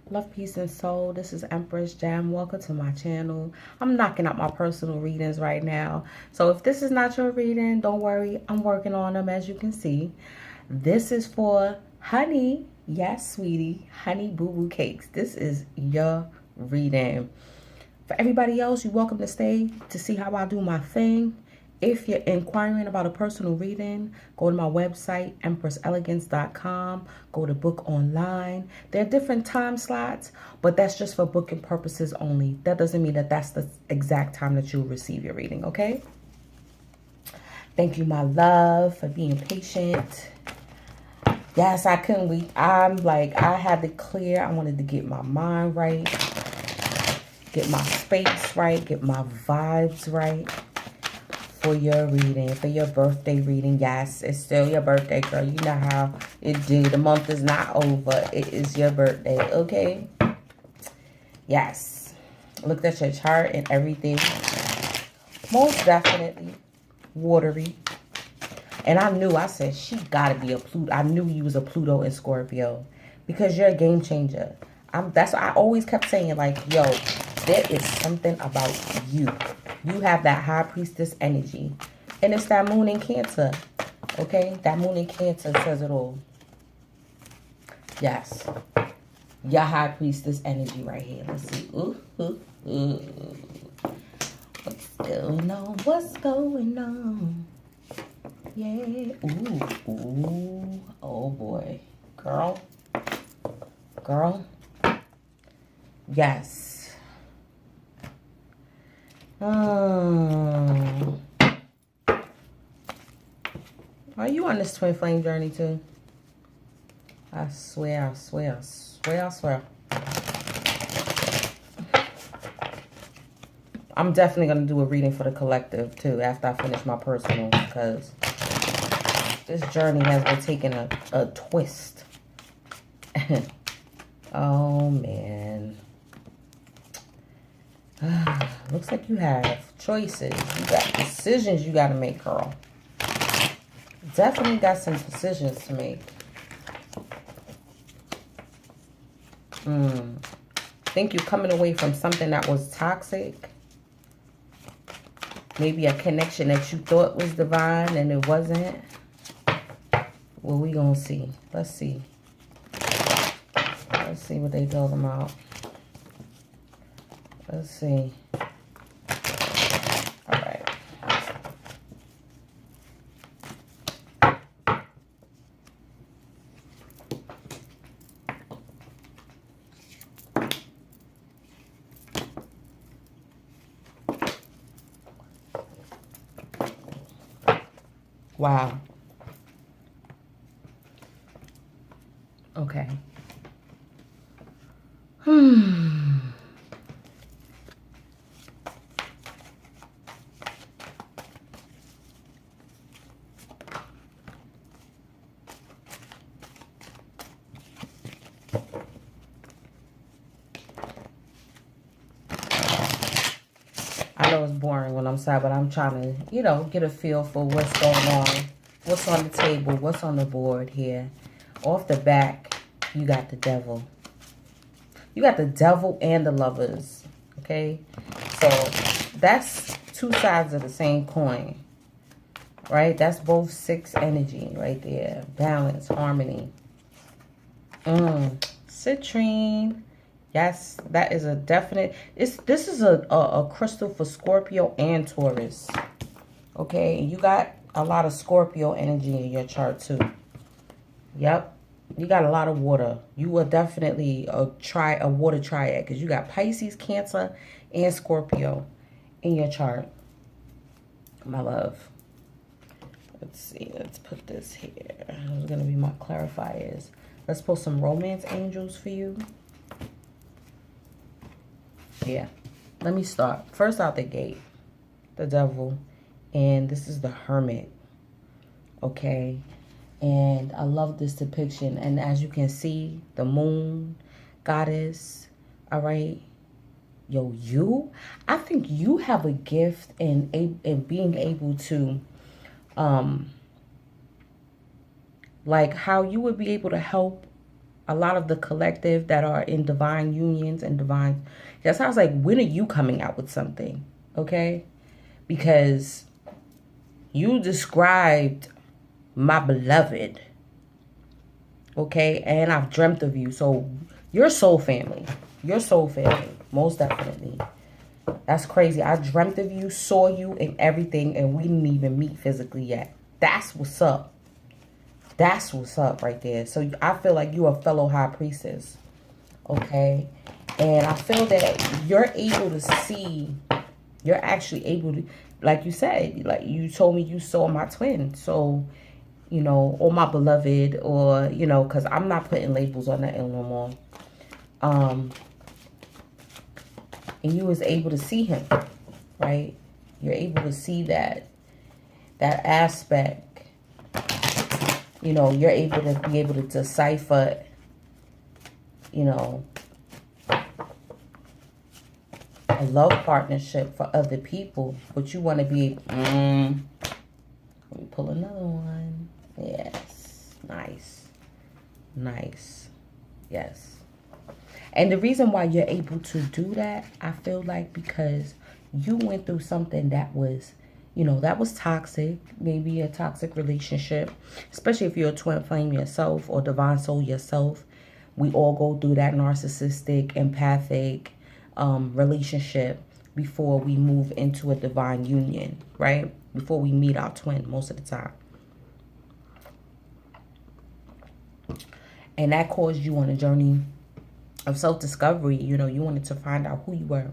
Love, peace, and soul. This is Empress Jam. Welcome to my channel. I'm knocking out my personal readings right now. So if this is not your reading, don't worry. I'm working on them, as you can see. This is for Honey. Yes, sweetie. Honey Boo Boo Cakes. This is your reading. For everybody else, you're welcome to stay to see how I do my thing. If you're inquiring about a personal reading, go to my website, empresselegance.com. Go to book online. There are different time slots, but that's just for booking purposes only. That doesn't mean that that's the exact time that you'll receive your reading, okay? Thank you, my love, for being patient. Yes, I couldn't wait. I had to clear. I wanted to get my mind right, get my space right, get my vibes right. For your reading, for your birthday reading. Yes, it's still your birthday, girl. You know how it do. The month is not over. It is your birthday, okay? Yes. Looked at your chart and everything. Most definitely watery. And I said, she gotta be a Pluto. I knew you was a Pluto in Scorpio. Because you're a game changer. That's what I always kept saying, like, yo, there is something about you. You have that high priestess energy. And it's that moon in Cancer. Okay? That moon in Cancer says it all. Yes. Your high priestess energy right here. Let's see. Ooh, ooh, ooh. What's going on? What's going on? Yeah. Ooh, ooh. Oh, boy. Girl. Girl. Yes. Are you on this twin flame journey too? I swear, I swear, I swear, I swear. I'm definitely going to do a reading for the collective too after I finish my personal, because this journey has been taking a twist. Oh, man. Looks like you have choices. You got decisions you got to make, girl. Definitely got some decisions to make. Think you're coming away from something that was toxic. Maybe a connection that you thought was divine and it wasn't. Well, we gonna see. Let's see. Let's see what they told them out. Let's see. All right. Wow. Okay. I know it's boring when I'm sad, but I'm trying to, you know, get a feel for what's going on, what's on the table, what's on the board here. Off the back, you got the devil. You got the devil and the lovers, okay? So that's two sides of the same coin, right? That's both 6 energy right there. Balance, harmony. Citrine. Yes, that is a definite. This is a crystal for Scorpio and Taurus. Okay, you got a lot of Scorpio energy in your chart too. Yep. You got a lot of water. You are definitely a water triad, because you got Pisces, Cancer, and Scorpio in your chart. My love. Let's see. Let's put this here. Those are going to be my clarifiers. Let's pull some romance angels for you. Yeah. Let me start. First out the gate, the devil. And this is the hermit. Okay. And I love this depiction. And as you can see, the moon, goddess. All right. Yo, I think you have a gift in being able to, like how you would be able to help A lot of the collective that are in divine unions and divine, that sounds like, when are you coming out with something? Okay? Because you described my beloved. Okay? And I've dreamt of you. So you're soul family. You're soul family. Most definitely. That's crazy. I dreamt of you, saw you and everything, and we didn't even meet physically yet. That's what's up. That's what's up right there. So I feel like you're a fellow high priestess. Okay? And I feel that you're able to see, you're actually able to, like you said, like you told me you saw my twin. So, you know, or my beloved, or, you know, because I'm not putting labels on that no more. And you was able to see him, right? You're able to see that aspect. You know, you're able to be able to decipher, you know, a love partnership for other people. But you want to be, let me pull another one. Yes. Nice. Nice. Yes. And the reason why you're able to do that, I feel like, because you went through something that was, you know, that was toxic, maybe a toxic relationship, especially if you're a twin flame yourself or divine soul yourself. We all go through that narcissistic, empathic relationship before we move into a divine union, right? Before we meet our twin most of the time. And that caused you on a journey of self-discovery. You know, you wanted to find out who you were,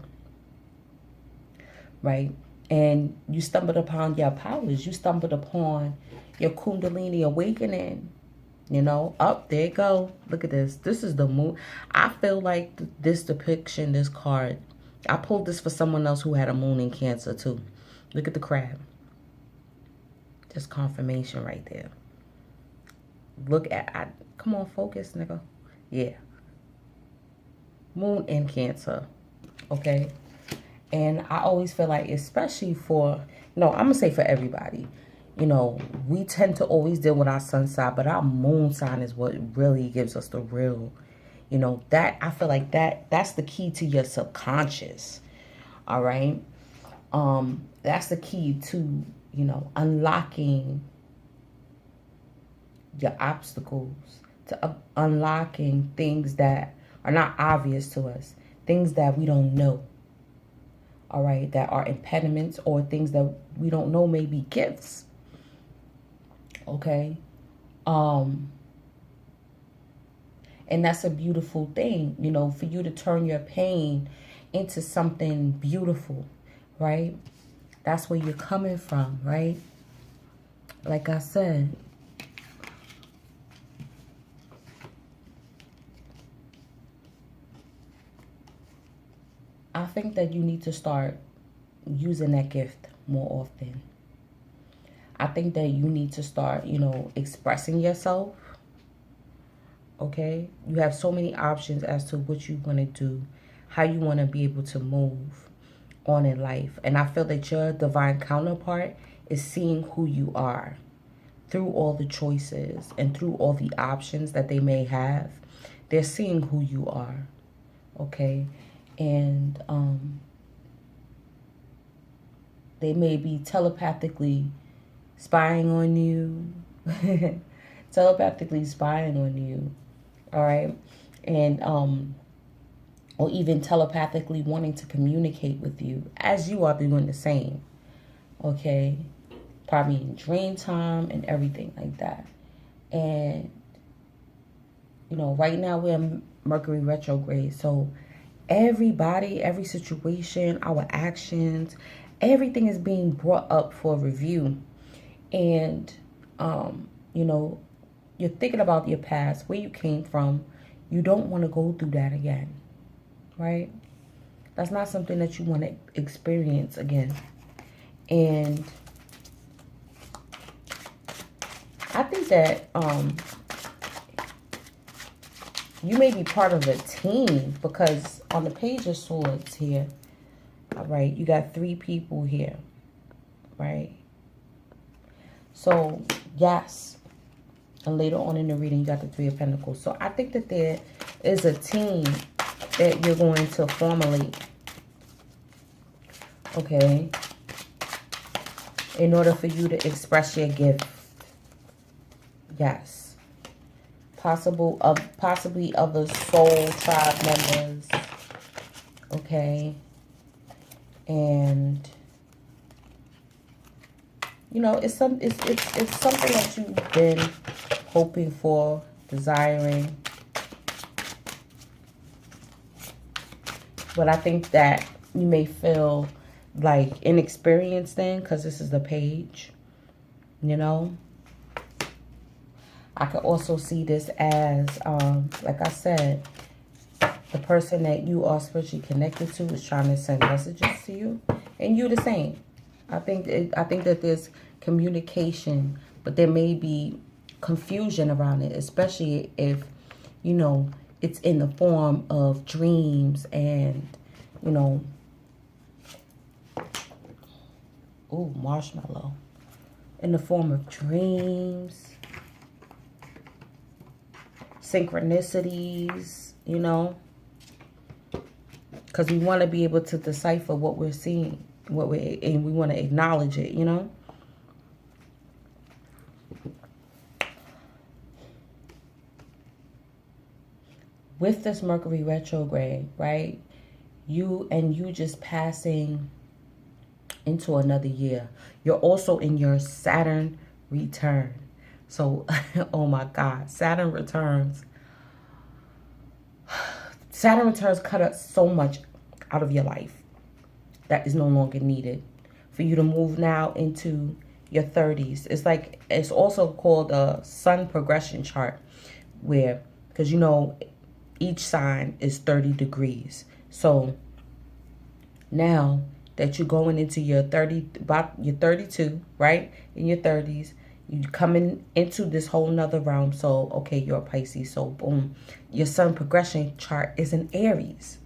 right? And you stumbled upon your powers. You stumbled upon your Kundalini awakening. You know, up there you go. Look at this. This is the moon. I feel like this depiction, this card, I pulled this for someone else who had a moon in Cancer too. Look at the crab. Just confirmation right there. Look at, come on, focus, nigga. Yeah. Moon in Cancer. Okay. And I always feel like, especially for, no, I'm going to say for everybody, you know, we tend to always deal with our sun sign, but our moon sign is what really gives us the real, you know, that, I feel like that's the key to your subconscious. All right. That's the key to, you know, unlocking your obstacles, to unlocking things that are not obvious to us, things that we don't know. All right, that are impediments, or things that we don't know may be gifts. Okay. And that's a beautiful thing, you know, for you to turn your pain into something beautiful, right? That's where you're coming from, right? Like I said, I think that you need to start using that gift more often. I think that you need to start, you know, expressing yourself. Okay? You have so many options as to what you want to do, how you want to be able to move on in life. And I feel that your divine counterpart is seeing who you are through all the choices and through all the options that they may have. They're seeing who you are. Okay? And they may be telepathically spying on you. Telepathically spying on you. All right? And or even telepathically wanting to communicate with you as you are doing the same. Okay? Probably in dream time and everything like that. And you know, right now we're in Mercury retrograde, so everybody, every situation, our actions, everything is being brought up for review. And you know, you're thinking about your past, where you came from. You don't want to go through that again, right? That's not something that you want to experience again. And I think that you may be part of a team, because on the Page of Swords here, all right, you got 3 people here, right? So, yes, And later on in the reading, you got the Three of Pentacles. So I think that there is a team that you're going to formulate. Okay. In order for you to express your gift. Yes. Possibly other soul tribe members. Okay. And you know, it's something that you've been hoping for, desiring. But I think that you may feel like inexperienced then, because this is the Page, you know. I could also see this as, like I said, the person that you are spiritually connected to is trying to send messages to you, and you the same. I think that there's communication, but there may be confusion around it, especially if, you know, it's in the form of dreams and, you know, ooh, marshmallow. In the form of dreams, synchronicities, you know, because we want to be able to decipher what we're seeing, and we want to acknowledge it, you know. With this Mercury retrograde, right? You just passing into another year. You're also in your Saturn return. So, oh my God, Saturn returns. Saturn returns cut so much out of your life that is no longer needed for you to move now into your 30s. It's like, it's also called a sun progression chart, where, because you know, each sign is 30 degrees. So now that you're going into your 32, right? In your 30s, you coming into this whole nother realm. So, okay, you're a Pisces. So, boom, your sun progression chart is in Aries.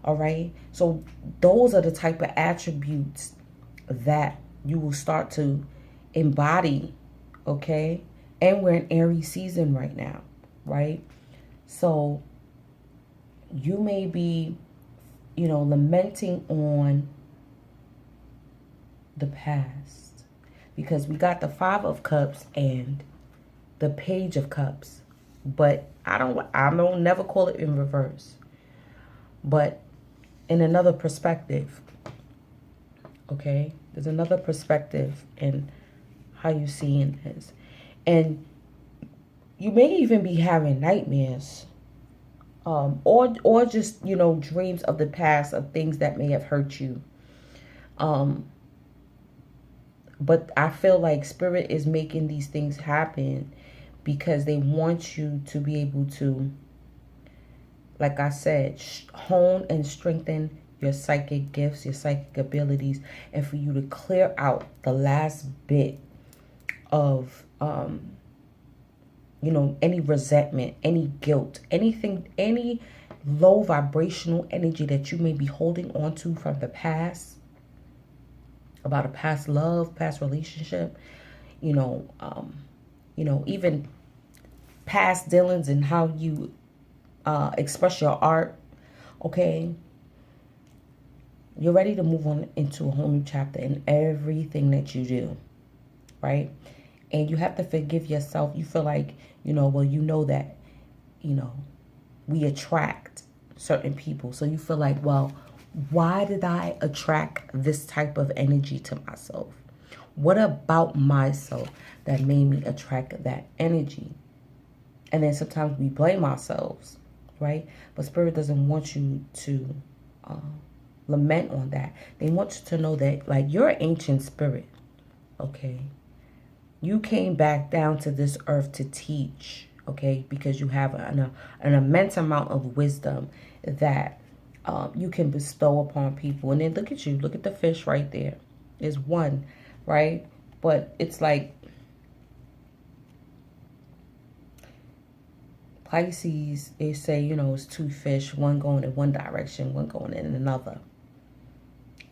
All right. So those are the type of attributes that you will start to embody. Okay. And we're in Aries season right now. Right. So you may be, you know, lamenting on the past, because we got the Five of Cups and the Page of Cups, but I don't never call it in reverse, but in another perspective. Okay, there's another perspective in how you seeing this, and you may even be having nightmares, or just, you know, dreams of the past, of things that may have hurt you. But I feel like Spirit is making these things happen because they want you to be able to, like I said, hone and strengthen your psychic gifts, your psychic abilities, and for you to clear out the last bit of, you know, any resentment, any guilt, anything, any low vibrational energy that you may be holding on to from the past, about a past love, past relationship, you know, even past dealings and how you express your art. Okay, you're ready to move on into a whole new chapter in everything that you do, right? And you have to forgive yourself. You feel like, you know, well, you know that, you know, we attract certain people. So you feel like, well, why did I attract this type of energy to myself? What about myself that made me attract that energy? And then sometimes we blame ourselves, right? But Spirit doesn't want you to lament on that. They want you to know that, like, you're an ancient spirit, okay? You came back down to this earth to teach, okay? Because you have an immense amount of wisdom that you can bestow upon people. And then look at you. Look at the fish right there. There's one, right? But it's like Pisces, they say, you know, it's two fish, one going in one direction, one going in another.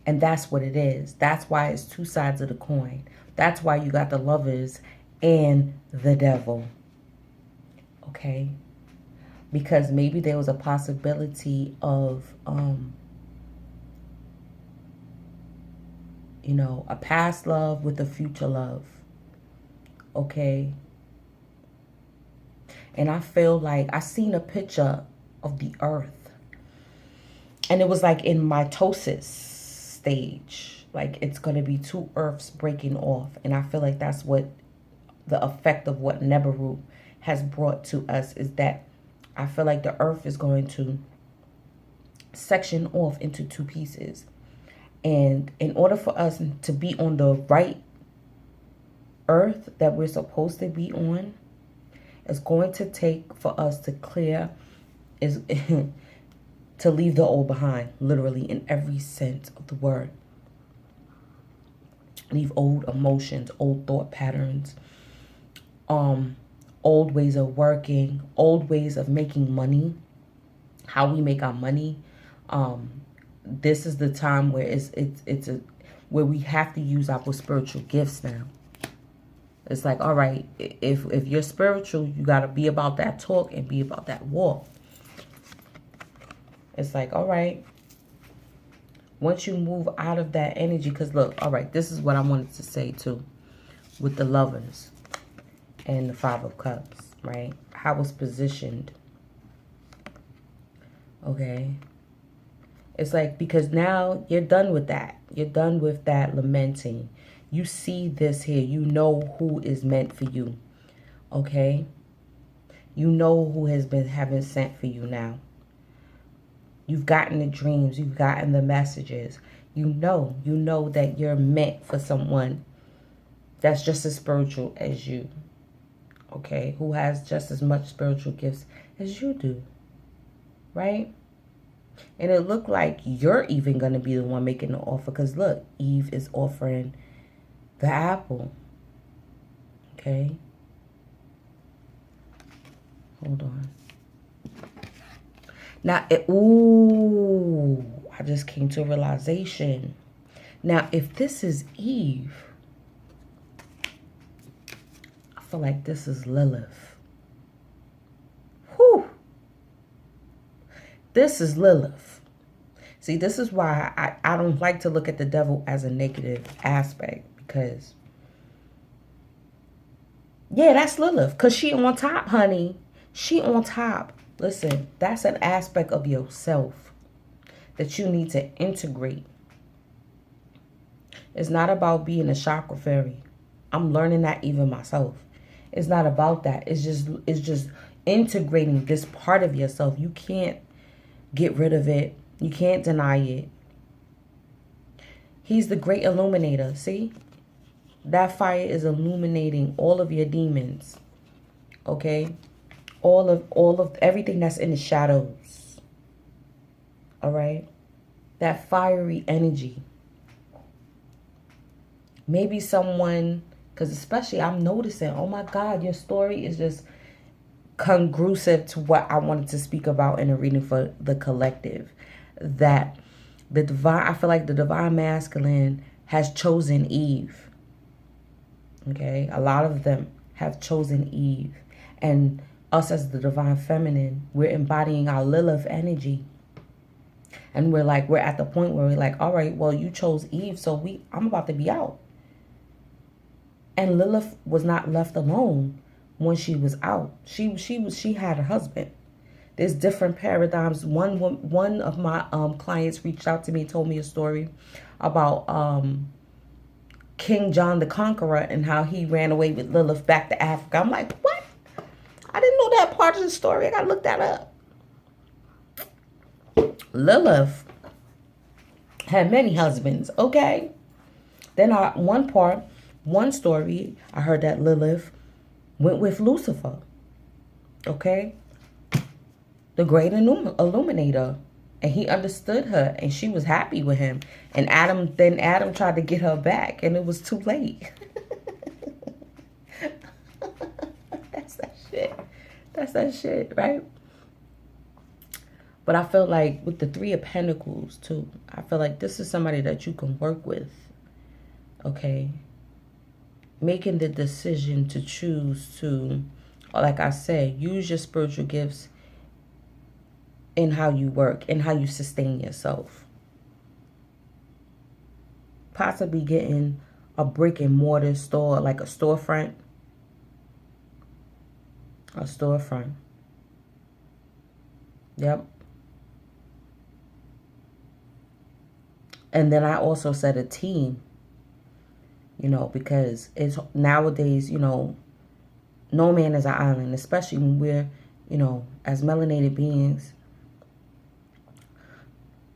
And that's what it is. That's why it's two sides of the coin. That's why you got the Lovers and the Devil. Okay? Because maybe there was a possibility of, you know, a past love with a future love. Okay? And I feel like I seen a picture of the earth. And it was like in mitosis stage. Like it's going to be two earths breaking off. And I feel like that's what the effect of what Nebaru has brought to us, is that I feel like the earth is going to section off into two pieces. And in order for us to be on the right earth that we're supposed to be on, it's going to take for us to clear, is to leave the old behind, literally in every sense of the word. Leave old emotions, old thought patterns, old ways of working, old ways of making money, how we make our money. This is the time where where we have to use our spiritual gifts now. It's like, all right, if you're spiritual, you got to be about that talk and be about that walk. It's like, all right, once you move out of that energy, because look, all right, this is what I wanted to say too, with the Lovers and the Five of Cups, right? How it's positioned. Okay. It's like, because now you're done with that. You're done with that lamenting. You see this here. You know who is meant for you. Okay? You know who has been having sent for you now. You've gotten the dreams. You've gotten the messages. You know that you're meant for someone that's just as spiritual as you. Okay? Who has just as much spiritual gifts as you do. Right? And it looked like you're even going to be the one making the offer. Because look, Eve is offering the apple. Okay. Hold on. Now, I just came to a realization. Now, if this is Eve, I feel like this is Lilith. Whew. This is Lilith. See, this is why I don't like to look at the devil as a negative aspect. Because, yeah, that's Lilith. Because she on top, honey. She on top. Listen, that's an aspect of yourself that you need to integrate. It's not about being a chakra fairy. I'm learning that even myself. It's not about that. It's just integrating this part of yourself. You can't get rid of it. You can't deny it. He's the great illuminator. See? That fire is illuminating all of your demons. Okay? All of everything that's in the shadows. All right? That fiery energy. Maybe someone, because especially I'm noticing, oh my God, your story is just congruent to what I wanted to speak about in a reading for the collective. That the divine, I feel like the divine masculine has chosen Eve. Okay? A lot of them have chosen Eve. And us as the divine feminine, we're embodying our Lilith energy. And we're at the point where we're like, all right, well, you chose Eve, so I'm about to be out. And Lilith was not left alone when she was out. She had a husband. There's different paradigms. One of my clients reached out to me, told me a story about King John the Conqueror and how he ran away with Lilith back to Africa. I'm like, what? I didn't know that part of the story. I gotta look that up. Lilith had many husbands, okay? Then one story, I heard that Lilith went with Lucifer, okay? The great illuminator. And he understood her, and she was happy with him. And Adam tried to get her back, and it was too late. That's that shit, right? But I feel like with the Three of Pentacles, too, I feel like this is somebody that you can work with, okay? Making the decision to choose to Or like I said, use your spiritual gifts in how you work, in how you sustain yourself. Possibly getting a brick and mortar store, like a storefront. A storefront. Yep. And then I also said a team, you know, because it's nowadays, you know, no man is an island, especially when we're, you know, as melanated beings,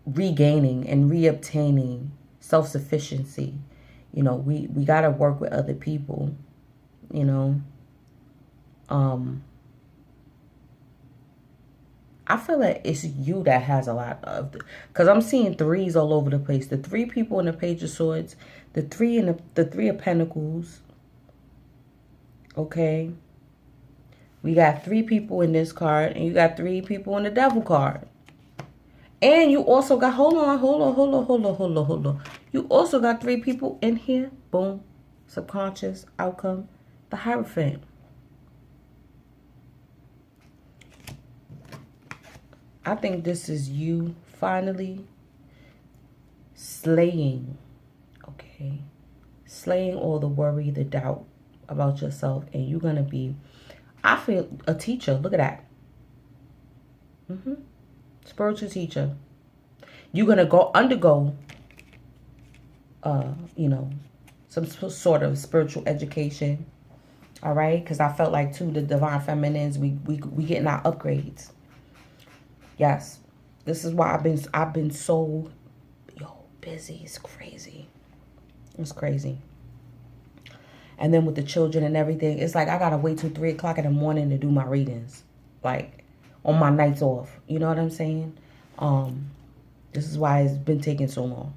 regaining and reobtaining self-sufficiency. You know, we got to work with other people, you know. I feel like it's you that has a lot of, because I'm seeing threes all over the place. The 3 people in the Page of Swords, the 3 in the 3 of Pentacles. Okay. We got 3 people in this card, and you got 3 people in the Devil card. And you also got, hold on. You also got 3 people in here. Boom. Subconscious outcome. The Hierophant. I think this is you finally slaying, okay? Slaying all the worry, the doubt about yourself. And you're going to be, I feel, a teacher. Look at that. Spiritual teacher. You're going to undergo, you know, some sort of spiritual education. All right? Because I felt like, too, the Divine Feminines, we getting our upgrades. Yes. This is why I've been so, busy. It's crazy. It's crazy. And then with the children and everything, it's like I got to wait till 3 o'clock in the morning to do my readings. Like, on my nights off. You know what I'm saying? This is why it's been taking so long.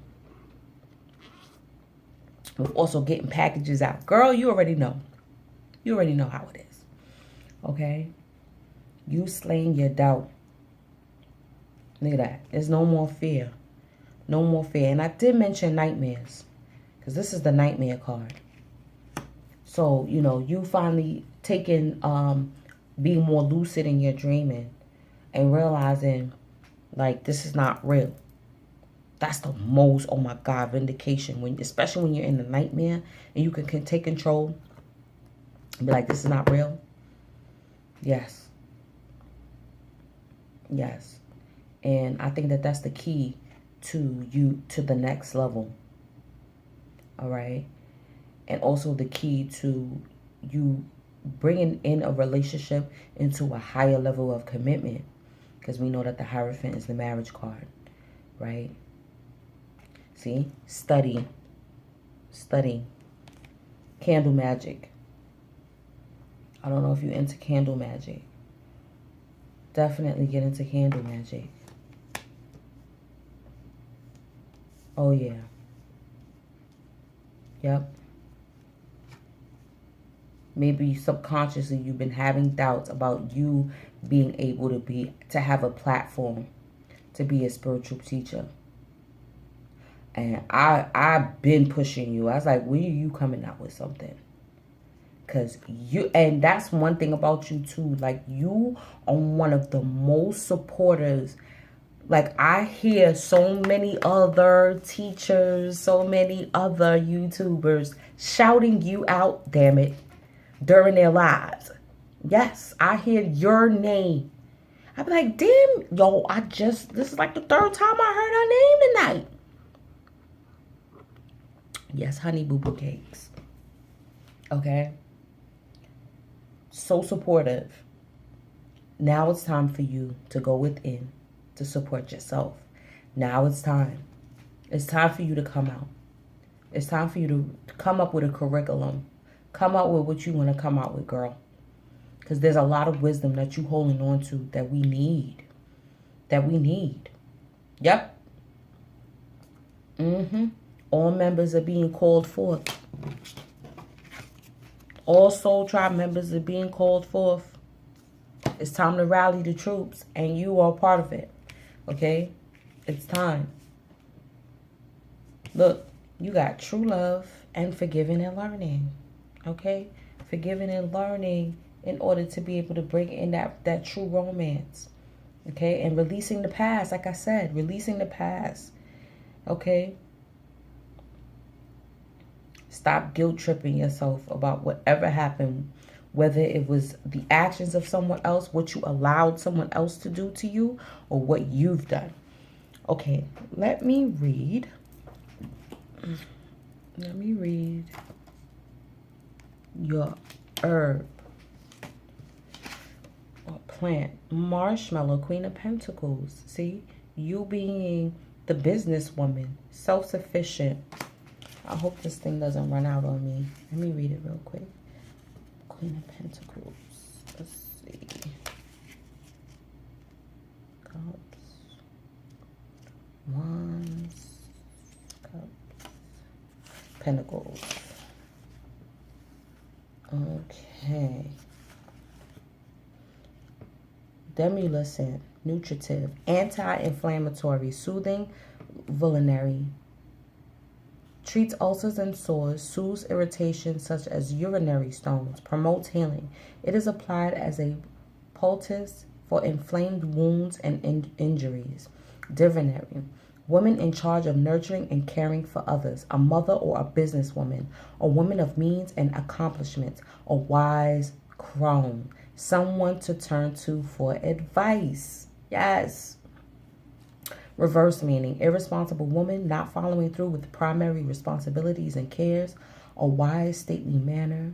We're also getting packages out. Girl, you already know. You already know how it is. Okay? You slaying your doubt. Look at that. There's no more fear. No more fear. And I did mention nightmares. Because this is the nightmare card. So, you know, you finally taking, being more lucid in your dreaming. And realizing, like, this is not real. That's the most, oh my God, vindication. Especially when you're in the nightmare. And you can take control. And be like, this is not real. Yes. Yes. And I think that that's the key to you, to the next level. All right. And also the key to you bringing in a relationship into a higher level of commitment. Because we know that the Hierophant is the marriage card. Right. See? Study. Study. Candle magic. I don't know if you're into candle magic. Definitely get into candle magic. Oh, yeah. Yep. Maybe subconsciously you've been having doubts about you being able to have a platform to be a spiritual teacher. And I've been pushing you. I was like, when are you coming out with something? Because and that's one thing about you too. Like, you are one of the most supporters. Like, I hear so many other teachers, so many other YouTubers shouting you out, damn it, during their lives. Yes, I hear your name. I be like, damn, yo, this is like the 3rd time I heard her name tonight. Yes, Honey Boo Boo Cakes. Okay. So supportive. Now it's time for you to go within to support yourself. Now it's time. It's time for you to come out. It's time for you to come up with a curriculum. Come out with what you want to come out with, girl. Because there's a lot of wisdom that you're holding on to that we need. That we need. Yep. All members are being called forth. All Soul Tribe members are being called forth. It's time to rally the troops, and you are part of it. Okay? It's time. Look, you got true love and forgiving and learning. Okay? Forgiving and learning in order to be able to bring in that true romance. Okay, and releasing the past, like I said, releasing the past. Okay, stop guilt tripping yourself about whatever happened, whether it was the actions of someone else, what you allowed someone else to do to you, or what you've done. Okay, let me read. Let me read your herb or plant. Marshmallow, Queen of Pentacles. See, you being the businesswoman, self-sufficient. I hope this thing doesn't run out on me. Let me read it real quick. Queen of Pentacles. Let's see. Cups. Wands. Cups. Pentacles. Okay. Demulcent, nutritive, anti-inflammatory, soothing, vulnerary. Treats ulcers and sores, soothes irritation such as urinary stones, promotes healing. It is applied as a poultice for inflamed wounds and injuries. Divinary, woman in charge of nurturing and caring for others, a mother or a businesswoman, a woman of means and accomplishments, a wise crone, someone to turn to for advice. Yes. Reverse meaning, irresponsible woman, not following through with primary responsibilities and cares, a wise, stately manner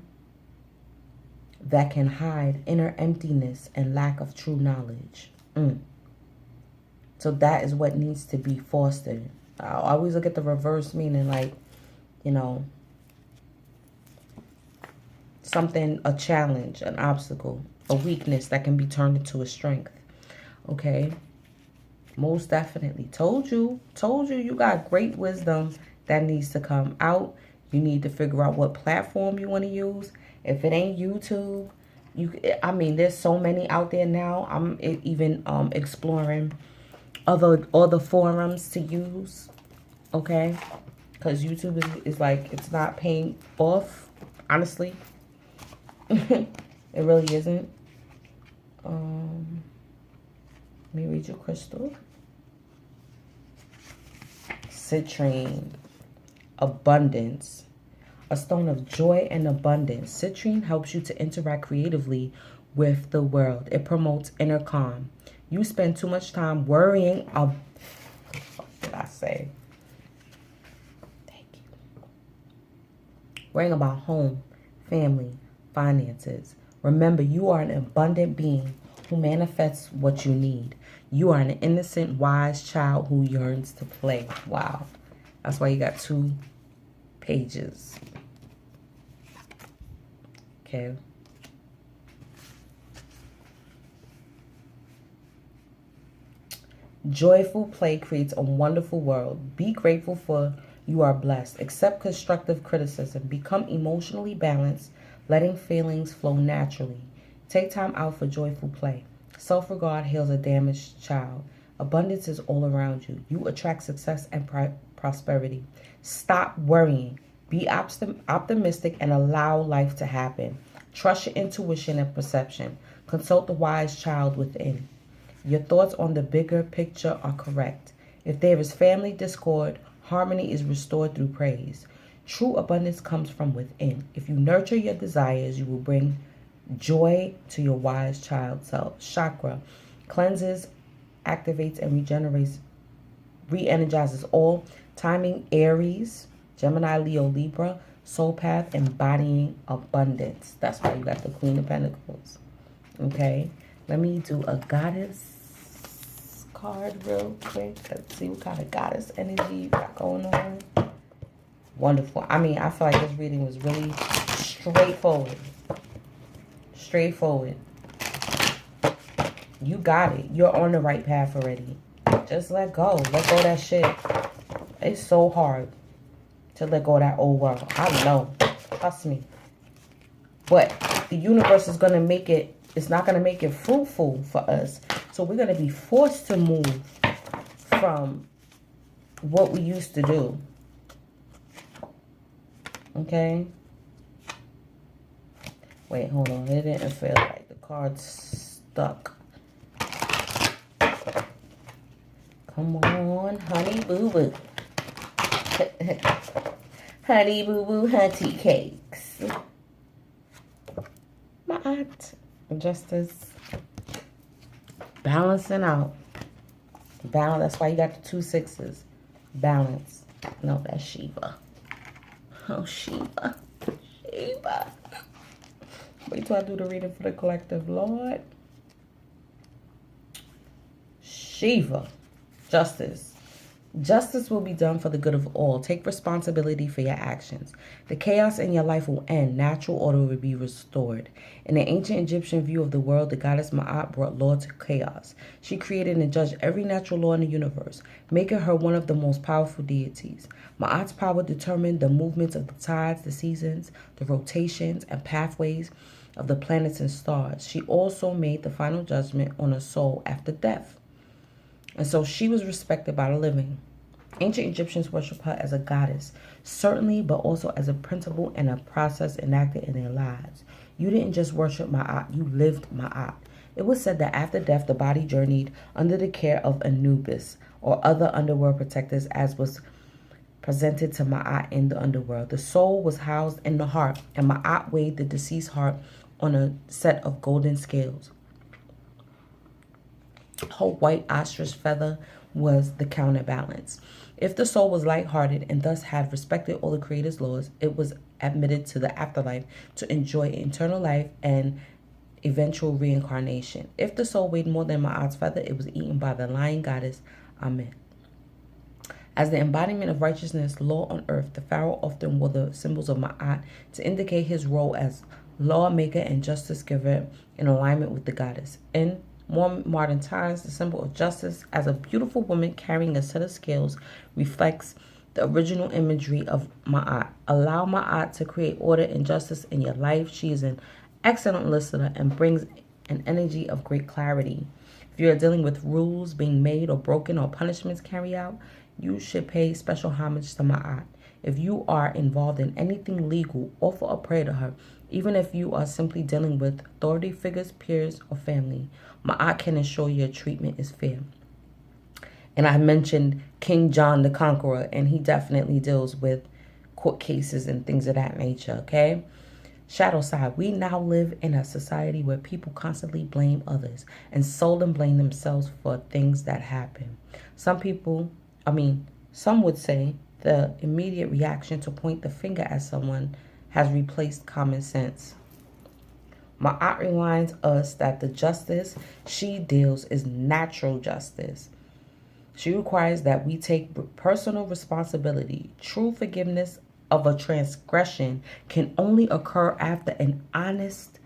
that can hide inner emptiness and lack of true knowledge. So that is what needs to be fostered. I always look at the reverse meaning like, you know, something, a challenge, an obstacle, a weakness that can be turned into a strength. Okay? Most definitely. Told you you got great wisdom that needs to come out. You need to figure out what platform you want to use. If it ain't YouTube, there's so many out there now. I'm even exploring other forums to use. Okay? Because YouTube is like, it's not paying off, honestly. It really isn't. Let me read your crystal. Citrine, abundance, a stone of joy and abundance. Citrine helps you to interact creatively with the world. It promotes inner calm. You spend too much time worrying about, what did I say? Thank you. Worrying about home, family, finances. Remember, you are an abundant being who manifests what you need. You are an innocent, wise child who yearns to play. Wow. That's why you got 2 pages. Okay. Joyful play creates a wonderful world. Be grateful for you are blessed. Accept constructive criticism. Become emotionally balanced, letting feelings flow naturally. Take time out for joyful play. Self-regard heals a damaged child. Abundance is all around you. You attract success and prosperity. Stop worrying. Be optimistic and allow life to happen. Trust your intuition and perception. Consult the wise child within. Your thoughts on the bigger picture are correct. If there is family discord, harmony is restored through praise. True abundance comes from within. If you nurture your desires, you will bring joy to your wise child self. Chakra cleanses, activates, and regenerates, re-energizes all. Timing, Aries, Gemini, Leo, Libra. Soul path, embodying abundance. That's why you got the Queen of Pentacles. Okay, let me do a goddess card real quick. Let's see what kind of goddess energy you got going on. Wonderful. I feel like this reading was really straightforward. Straightforward. You got it. You're on the right path already. Just let go. Let go of that shit. It's so hard to let go of that old world. I know. Trust me. But the universe is going to make it, it's not going to make it fruitful for us. So we're going to be forced to move from what we used to do. Okay? Wait, hold on. It didn't feel like the card's stuck. Come on, honey boo boo. Honey boo boo hunty cakes. My aunt. Justice. Balancing out. Balance. That's why you got the 2 6s. Balance. No, that's Shiva. Oh, Shiva. Shiva. Wait till I do the reading for the collective, Lord. Shiva. Justice. Justice will be done for the good of all. Take responsibility for your actions. The chaos in your life will end. Natural order will be restored. In the ancient Egyptian view of the world, the goddess Ma'at brought law to chaos. She created and judged every natural law in the universe, making her one of the most powerful deities. Ma'at's power determined the movements of the tides, the seasons, the rotations, and pathways of the planets and stars. She also made the final judgment on a soul after death. And so she was respected by the living. Ancient Egyptians worshiped her as a goddess, certainly, but also as a principle and a process enacted in their lives. You didn't just worship Ma'at, you lived Ma'at. It was said that after death, the body journeyed under the care of Anubis or other underworld protectors, as was presented to Ma'at in the underworld. The soul was housed in the heart, and Ma'at weighed the deceased heart on a set of golden scales. Her white ostrich feather was the counterbalance. If the soul was lighthearted and thus had respected all the Creator's laws, it was admitted to the afterlife to enjoy eternal life and eventual reincarnation. If the soul weighed more than Ma'at's feather, it was eaten by the lion goddess Amen. As the embodiment of righteousness, law on earth, the pharaoh often wore the symbols of Ma'at to indicate his role as lawmaker and justice giver in alignment with the goddess. In more modern times, the symbol of justice as a beautiful woman carrying a set of scales reflects the original imagery of Ma'at. Allow Ma'at to create order and justice in your life. She is an excellent listener and brings an energy of great clarity. If you are dealing with rules being made or broken or punishments carried out, you should pay special homage to Ma'at. If you are involved in anything legal, offer a prayer to her, even if you are simply dealing with authority figures, peers, or family. Ma'at can ensure your treatment is fair. And I mentioned King John the Conqueror, and he definitely deals with court cases and things of that nature, okay? Shadow side, we now live in a society where people constantly blame others and seldom blame themselves for things that happen. Some would say the immediate reaction to point the finger at someone has replaced common sense. Ma'at reminds us that the justice she deals is natural justice. She requires that we take personal responsibility. True forgiveness of a transgression can only occur after an honest